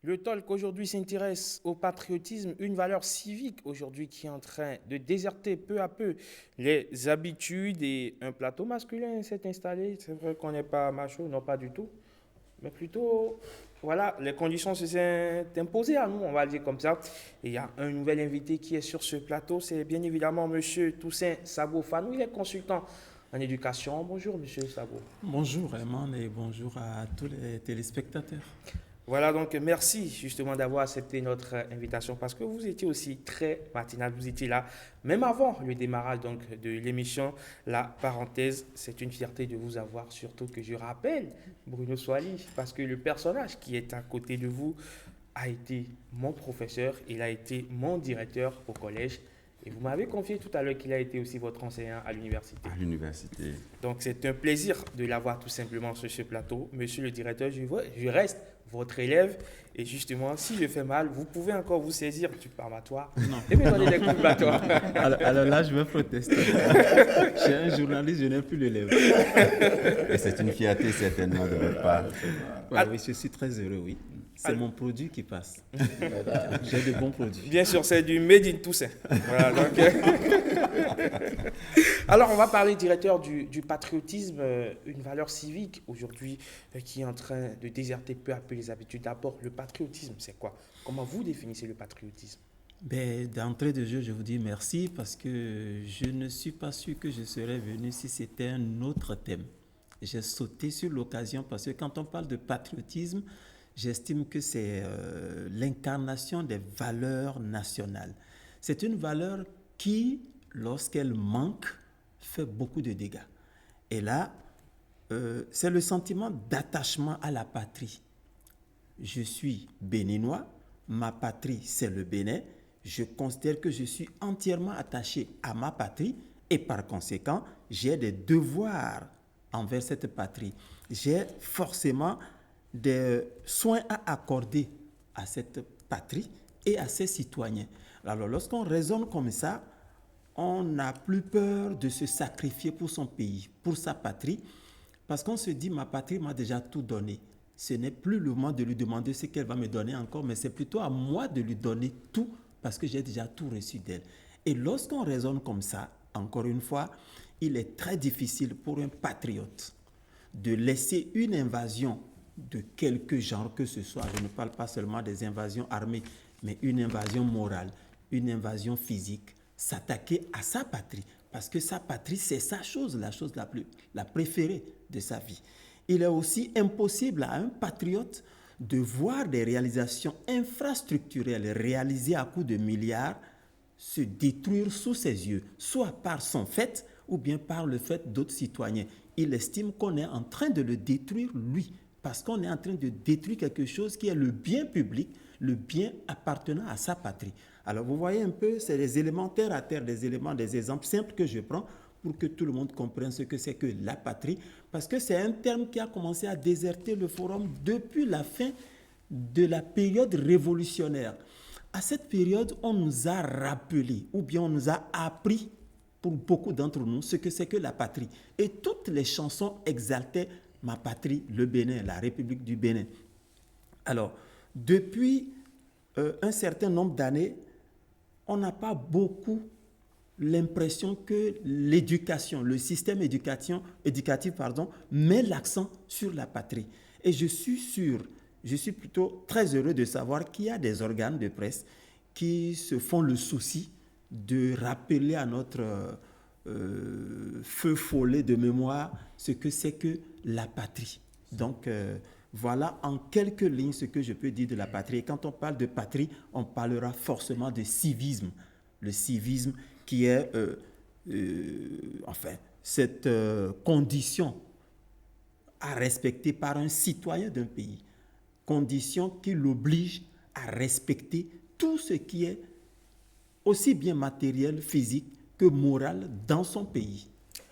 Le talk aujourd'hui s'intéresse au patriotisme, une valeur civique aujourd'hui qui est en train de déserter peu à peu les habitudes et un plateau masculin s'est installé. C'est vrai qu'on n'est pas macho, non pas du tout, mais plutôt, voilà, les conditions se sont imposées à nous, on va le dire comme ça. Et il y a un nouvel invité qui est sur ce plateau, c'est bien évidemment Monsieur Toussaint Sabo-Fanou, il est consultant en éducation. Bonjour Monsieur Sabo. Bonjour Raymond et bonjour à tous les téléspectateurs. Voilà, donc merci justement d'avoir accepté notre invitation parce que vous étiez aussi très matinal, vous étiez là, même avant le démarrage donc, de l'émission. La parenthèse, c'est une fierté de vous avoir, surtout que je rappelle Bruno Soali, parce que le personnage qui est à côté de vous a été mon professeur, il a été mon directeur au collège. Et vous m'avez confié tout à l'heure qu'il a été aussi votre enseignant à l'université. À l'université. Donc c'est un plaisir de l'avoir tout simplement sur ce plateau. Monsieur le directeur, je reste votre élève. Et justement, si je fais mal, vous pouvez encore vous saisir du parmatoire et me donner des coups de bâton. Alors là, je vais protester. Je suis un journaliste, je n'ai plus l'élève. Et c'est une fierté certainement de votre part. Oui, je suis très heureux, oui. C'est mon produit qui passe. J'ai de bons produits. Bien sûr, c'est du Made in Toussaint. Voilà, donc, alors, on va parler, directeur, du patriotisme, une valeur civique aujourd'hui qui est en train de déserter peu à peu les habitudes. D'abord, le patriotisme, c'est quoi? Comment vous définissez le patriotisme? D'entrée de jeu, je vous dis merci parce que je ne suis pas sûr que je serais venu si c'était un autre thème. J'ai sauté sur l'occasion parce que quand on parle de patriotisme, j'estime que c'est l'incarnation des valeurs nationales. C'est une valeur qui, lorsqu'elle manque, fait beaucoup de dégâts. Et là, c'est le sentiment d'attachement à la patrie. Je suis béninois, ma patrie c'est le Bénin, je considère que je suis entièrement attaché à ma patrie et par conséquent, j'ai des devoirs envers cette patrie. J'ai forcément des soins à accorder à cette patrie et à ses citoyens. Alors, lorsqu'on raisonne comme ça, on n'a plus peur de se sacrifier pour son pays, pour sa patrie, parce qu'on se dit, ma patrie m'a déjà tout donné. Ce n'est plus le moment de lui demander ce qu'elle va me donner encore, mais c'est plutôt à moi de lui donner tout, parce que j'ai déjà tout reçu d'elle. Et lorsqu'on raisonne comme ça, encore une fois, il est très difficile pour un patriote de laisser une invasion de quelque genre que ce soit, je ne parle pas seulement des invasions armées, mais une invasion morale, une invasion physique, s'attaquer à sa patrie, parce que sa patrie, c'est sa chose, la préférée de sa vie. Il est aussi impossible à un patriote de voir des réalisations infrastructurelles réalisées à coups de milliards se détruire sous ses yeux, soit par son fait ou bien par le fait d'autres citoyens. Il estime qu'on est en train de le détruire, lui, parce qu'on est en train de détruire quelque chose qui est le bien public, le bien appartenant à sa patrie. Alors vous voyez un peu, c'est des éléments terre à terre, des exemples simples que je prends pour que tout le monde comprenne ce que c'est que la patrie, parce que c'est un terme qui a commencé à déserter le forum depuis la fin de la période révolutionnaire. À cette période, on nous a rappelé, ou bien on nous a appris, pour beaucoup d'entre nous, ce que c'est que la patrie. Et toutes les chansons exaltaient ma patrie, le Bénin, la République du Bénin. Alors, depuis un certain nombre d'années, on n'a pas beaucoup l'impression que l'éducation, le système éducatif, met l'accent sur la patrie. Et je suis plutôt très heureux de savoir qu'il y a des organes de presse qui se font le souci de rappeler à notre feu follet de mémoire ce que c'est que la patrie. Donc, voilà en quelques lignes ce que je peux dire de la patrie. Et quand on parle de patrie, on parlera forcément de civisme. Le civisme qui est, cette condition à respecter par un citoyen d'un pays. Condition qui l'oblige à respecter tout ce qui est aussi bien matériel, physique que moral dans son pays.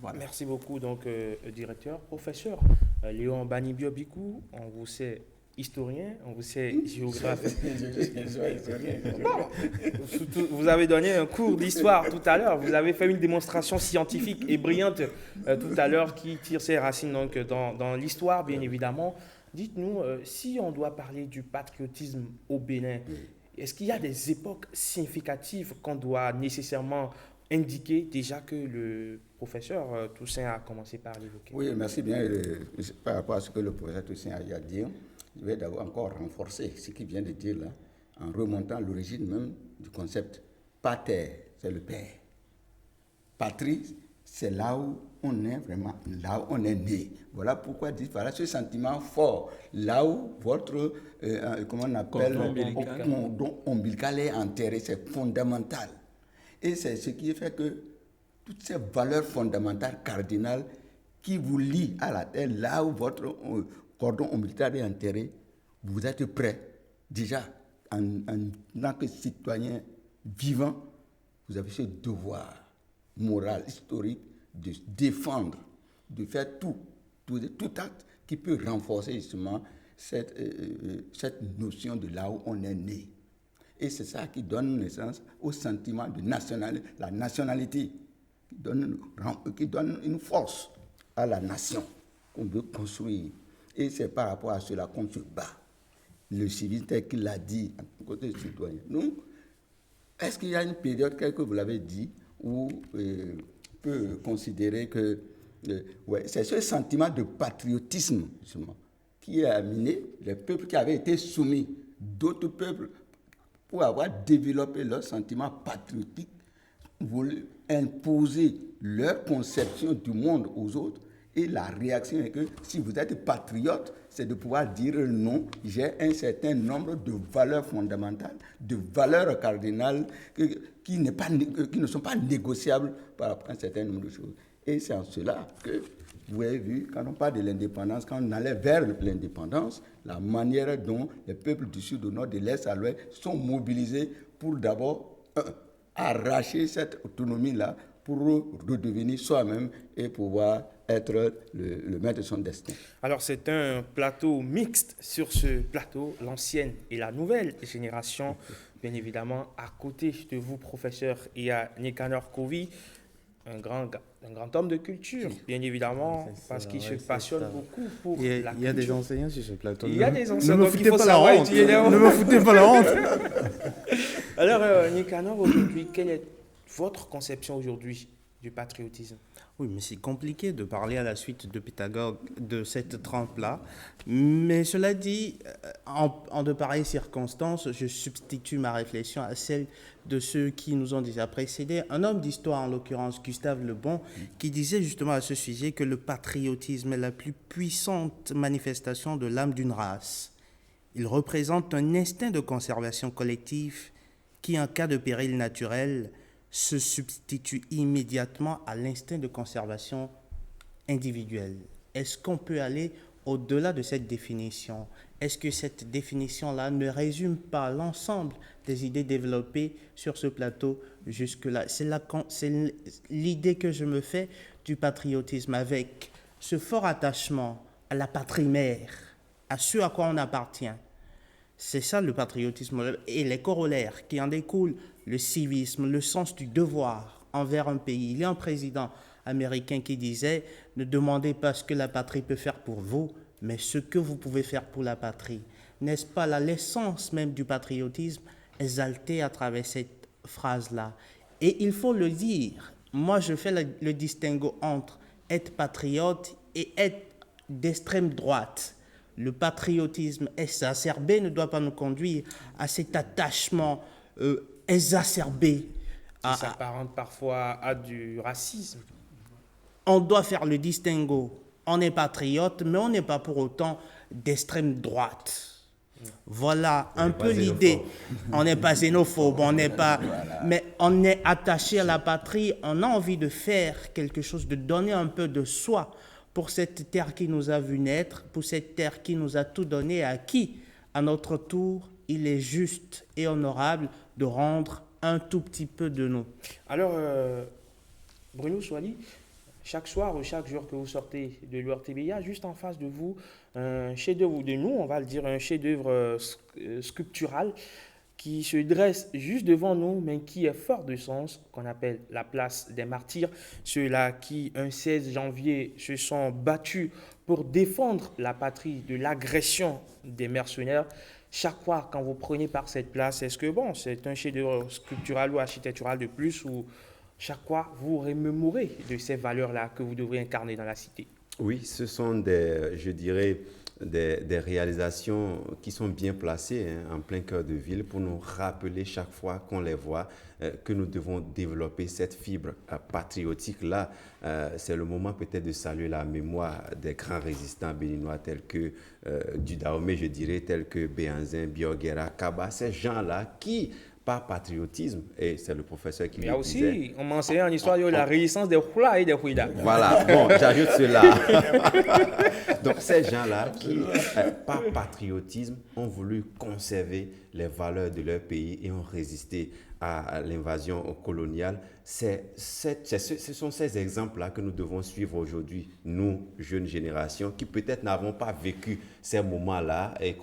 Voilà. Merci beaucoup, donc, directeur. Professeur Léon Banibio-Bikou, on vous sait historien, on vous sait géographe. Vous avez donné un cours d'histoire tout à l'heure. Vous avez fait une démonstration scientifique et brillante tout à l'heure qui tire ses racines donc, dans l'histoire, bien évidemment. dites-nous, si on doit parler du patriotisme au Bénin, est-ce qu'il y a des époques significatives qu'on doit nécessairement indiquer déjà que le professeur Toussaint a commencé par l'évoquer? Oui, merci bien. Par rapport à ce que le professeur Toussaint a eu à dire, je vais d'abord encore renforcer ce qu'il vient de dire là, en remontant à l'origine même du concept. Pater, c'est le père. Patrie, c'est là où on est vraiment, là où on est né. Voilà pourquoi dit voilà ce sentiment fort, là où votre, comment on appelle, cordon ombilical est enterré, c'est fondamental. Et c'est ce qui fait que toutes ces valeurs fondamentales, cardinales, qui vous lient à la terre, là où votre cordon ombilical est enterré, vous êtes prêt. Déjà, en tant que citoyen vivant, vous avez ce devoir moral, historique, de défendre, de faire tout acte qui peut renforcer justement cette notion de là où on est né. Et c'est ça qui donne naissance au sentiment de la nationalité, qui donne une force à la nation qu'on veut construire. Et c'est par rapport à cela qu'on se bat. Le civisme, tel qu'il l'a dit, à côté des citoyens. Nous, est-ce qu'il y a une période, telle que vous l'avez dit, où on peut considérer que c'est ce sentiment de patriotisme, justement, qui a amené les peuples qui avaient été soumis, d'autres peuples, pour avoir développé leur sentiment patriotique, voulu imposer leur conception du monde aux autres. Et la réaction est que si vous êtes patriote, c'est de pouvoir dire non, j'ai un certain nombre de valeurs fondamentales, de valeurs cardinales qui ne sont pas négociables par rapport à un certain nombre de choses. Et c'est en cela que vous avez vu, quand on parle de l'indépendance, quand on allait vers l'indépendance, la manière dont les peuples du sud, au nord, de l'est à l'ouest sont mobilisés pour d'abord arracher cette autonomie-là pour redevenir soi-même et pouvoir être le maître de son destin. Alors c'est un plateau mixte. Sur ce plateau, l'ancienne et la nouvelle génération, bien évidemment, à côté de vous, professeur, il y a Nicanor Kovi, un grand homme de culture, bien évidemment, parce qu'il se passionne beaucoup pour la culture. Il y a des enseignants sur ce plateau. Il y a des enseignants, ne me donc il foutez faut pas la savoir honte. étudier les hontes. Ne me foutez pas la honte. Alors, Nicanor, aujourd'hui, quelle est votre conception aujourd'hui du patriotisme? Oui, mais c'est compliqué de parler à la suite de Pythagore de cette trempe-là. Mais cela dit, en de pareilles circonstances, je substitue ma réflexion à celle de ceux qui nous ont déjà précédés. Un homme d'histoire, en l'occurrence Gustave Le Bon, qui disait justement à ce sujet que le patriotisme est la plus puissante manifestation de l'âme d'une race. Il représente un instinct de conservation collective qui, en cas de péril naturel, se substitue immédiatement à l'instinct de conservation individuelle. Est-ce qu'on peut aller au-delà de cette définition? Est-ce que cette définition-là ne résume pas l'ensemble des idées développées sur ce plateau jusque-là? C'est l'idée que je me fais du patriotisme, avec ce fort attachement à la patrie mère, à ce à quoi on appartient. C'est ça le patriotisme et les corollaires qui en découlent, le civisme, le sens du devoir envers un pays. Il y a un président américain qui disait « Ne demandez pas ce que la patrie peut faire pour vous, mais ce que vous pouvez faire pour la patrie. » N'est-ce pas là l'essence même du patriotisme exaltée à travers cette phrase-là? Et il faut le dire, moi je fais le distinguo entre être patriote et être d'extrême droite. Le patriotisme exacerbé ne doit pas nous conduire à cet attachement exacerbé. Qui s'apparente parfois à du racisme. On doit faire le distinguo. On est patriote, mais on n'est pas pour autant d'extrême droite. Voilà un peu l'idée. On n'est pas xénophobe, on n'est pas... Mais on est attaché à la patrie, on a envie de faire quelque chose, de donner un peu de soi pour cette terre qui nous a vu naître, pour cette terre qui nous a tout donné, à qui, à notre tour, il est juste et honorable de rendre un tout petit peu de nous. Alors, Bruno Souali, chaque soir ou chaque jour que vous sortez de l'URTBIA, juste en face de vous, un chef-d'œuvre de nous, on va le dire, un chef-d'œuvre sculptural qui se dresse juste devant nous, mais qui est fort de sens, qu'on appelle la place des martyrs. Ceux-là qui, un 16 janvier, se sont battus pour défendre la patrie de l'agression des mercenaires. Chaque fois, quand vous prenez par cette place, est-ce que bon, c'est un chef-d'œuvre sculptural ou architectural de plus, ou chaque fois, vous remémorez de ces valeurs-là que vous devrez incarner dans la cité? Oui, ce sont je dirais, des réalisations qui sont bien placées en plein cœur de ville pour nous rappeler chaque fois qu'on les voit que nous devons développer cette fibre patriotique-là. C'est le moment peut-être de saluer la mémoire des grands résistants béninois tels que du Dahomey, je dirais, tels que Béhanzin, Biogera, Kaba, ces gens-là qui, par patriotisme, et c'est le professeur qui Il y le a disait. aussi, on m'enseignait en histoire de la résistance des Hula et des Huida. Voilà, bon, j'ajoute cela. Donc, ces gens-là qui, par patriotisme, ont voulu conserver les valeurs de leur pays et ont résisté à l'invasion coloniale, ce sont ces exemples-là que nous devons suivre aujourd'hui, nous, jeunes générations, qui peut-être n'avons pas vécu ces moments-là et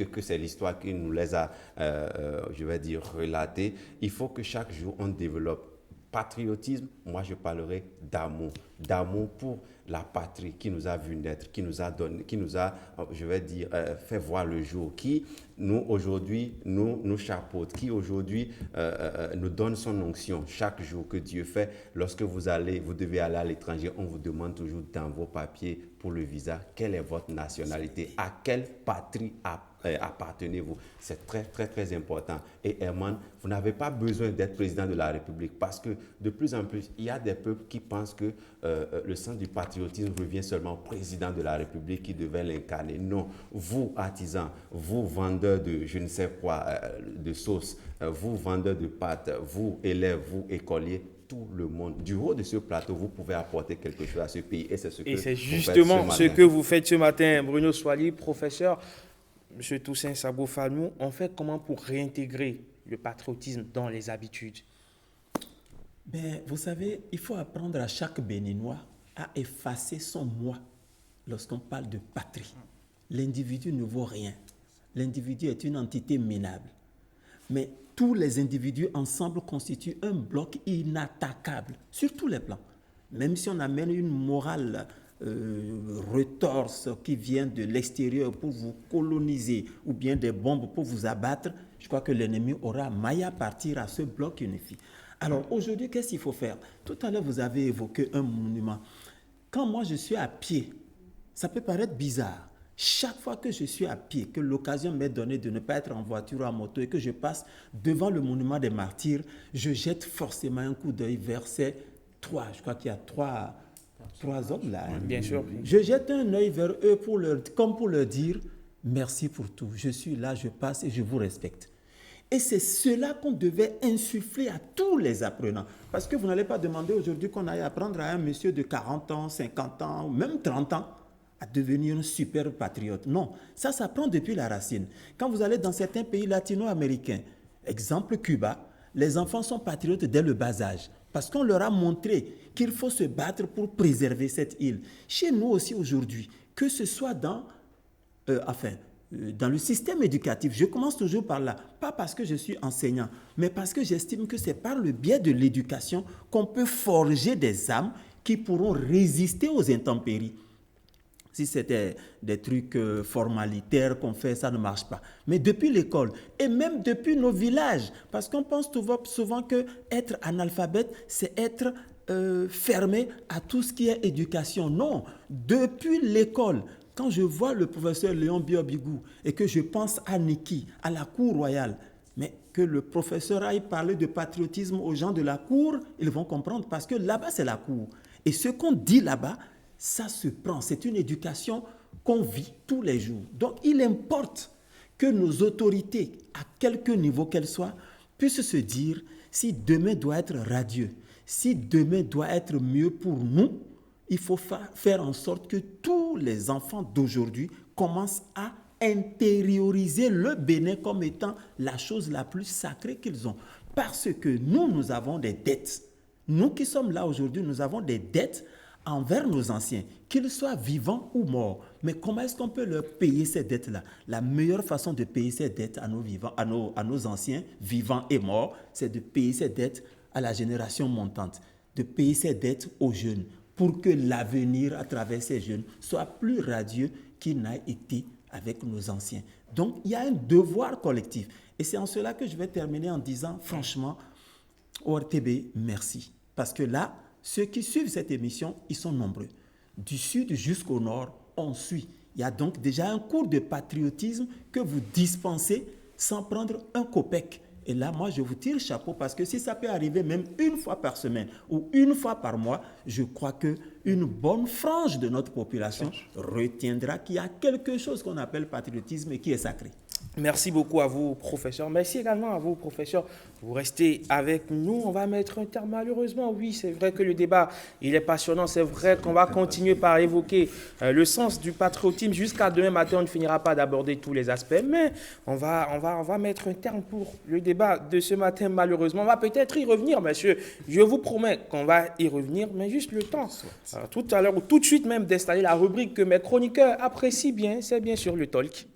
que c'est l'histoire qui nous les a, je vais dire, relatés. Il faut que chaque jour, on développe patriotisme. Moi, je parlerai d'amour pour la patrie qui nous a vu naître, qui nous a donné, qui nous a, je vais dire, fait voir le jour, qui nous aujourd'hui nous chapeaute, qui aujourd'hui nous donne son onction chaque jour que Dieu fait. Lorsque vous devez aller à l'étranger, on vous demande toujours dans vos papiers pour le visa, quelle est votre nationalité, à quelle patrie appartenez-vous. C'est très, très, très important. Et Herman, vous n'avez pas besoin d'être président de la République parce que de plus en plus, il y a des peuples qui pensent que le sens du patriotisme revient seulement au président de la République qui devait l'incarner. Non, vous, artisans, vous, vendeurs de je ne sais quoi, de sauce, vous, vendeurs de pâtes, vous, élèves, vous, écoliers, tout le monde, du haut de ce plateau, vous pouvez apporter quelque chose à ce pays. Et c'est ce que Et c'est vous faites justement ce ce matin. que vous faites ce matin, Bruno Soilier, professeur. M. Toussaint Sabo-Falmou, on fait comment pour réintégrer le patriotisme dans les habitudes? Ben, vous savez, il faut apprendre à chaque Béninois à effacer son moi lorsqu'on parle de patrie. L'individu ne vaut rien. L'individu est une entité minable. Mais tous les individus ensemble constituent un bloc inattaquable sur tous les plans. Même si on amène une morale retorse qui vient de l'extérieur pour vous coloniser ou bien des bombes pour vous abattre, je crois que l'ennemi aura maille à partir à ce bloc unifié. Alors aujourd'hui, qu'est-ce qu'il faut faire? Tout à l'heure, vous avez évoqué un monument. Quand moi je suis à pied, ça peut paraître bizarre. Chaque fois que je suis à pied, que l'occasion m'est donnée de ne pas être en voiture ou en moto et que je passe devant le monument des martyrs, je jette forcément un coup d'œil vers ces je crois qu'il y a trois hommes là. Bien sûr. Je jette un œil vers eux comme pour leur dire merci pour tout. Je suis là, je passe et je vous respecte. Et c'est cela qu'on devait insuffler à tous les apprenants. Parce que vous n'allez pas demander aujourd'hui qu'on aille apprendre à un monsieur de 40 ans, 50 ans, ou même 30 ans à devenir un super patriote. Non, ça s'apprend depuis la racine. Quand vous allez dans certains pays latino-américains, exemple Cuba, les enfants sont patriotes dès le bas âge. Parce qu'on leur a montré qu'il faut se battre pour préserver cette île. Chez nous aussi aujourd'hui, que ce soit dans le système éducatif, je commence toujours par là, pas parce que je suis enseignant, mais parce que j'estime que c'est par le biais de l'éducation qu'on peut forger des âmes qui pourront résister aux intempéries. Si c'était des trucs formalitaires qu'on fait, ça ne marche pas. Mais depuis l'école, et même depuis nos villages, parce qu'on pense souvent qu'être analphabète, c'est être fermé à tout ce qui est éducation. Non, depuis l'école, quand je vois le professeur Léon Biobigou et que je pense à Niki, à la cour royale, mais que le professeur aille parler de patriotisme aux gens de la cour, ils vont comprendre parce que là-bas, c'est la cour. Et ce qu'on dit là-bas, ça se prend. C'est une éducation qu'on vit tous les jours. Donc, il importe que nos autorités, à quelque niveau qu'elles soient, puissent se dire si demain doit être radieux, si demain doit être mieux pour nous, il faut faire en sorte que tous les enfants d'aujourd'hui commencent à intérioriser le Bénin comme étant la chose la plus sacrée qu'ils ont. Parce que nous avons des dettes. Nous qui sommes là aujourd'hui, nous avons des dettes envers nos anciens, qu'ils soient vivants ou morts. Mais comment est-ce qu'on peut leur payer ces dettes-là? La meilleure façon de payer ces dettes à nos anciens, vivants et morts, c'est de payer ces dettes à la génération montante, de payer ces dettes aux jeunes. pour que l'avenir à travers ces jeunes soit plus radieux qu'il n'a été avec nos anciens. Donc, il y a un devoir collectif. Et c'est en cela que je vais terminer en disant, franchement, ORTB, merci. Parce que là, ceux qui suivent cette émission, ils sont nombreux. Du sud jusqu'au nord, on suit. Il y a donc déjà un cours de patriotisme que vous dispensez sans prendre un copec. Et là, moi, je vous tire le chapeau parce que si ça peut arriver même une fois par semaine ou une fois par mois, je crois qu'une bonne frange de notre population retiendra qu'il y a quelque chose qu'on appelle patriotisme et qui est sacré. Merci beaucoup à vous, professeur. Merci également à vous, professeur. Vous restez avec nous. On va mettre un terme, malheureusement. Oui, c'est vrai que le débat, il est passionnant. C'est vrai qu'on va continuer par évoquer le sens du patriotisme. Jusqu'à demain matin, on ne finira pas d'aborder tous les aspects. Mais on va mettre un terme pour le débat de ce matin, malheureusement. On va peut-être y revenir, monsieur. Je vous promets qu'on va y revenir, mais juste le temps. Tout à l'heure, ou tout de suite même, d'installer la rubrique que mes chroniqueurs apprécient bien. C'est bien sûr le talk.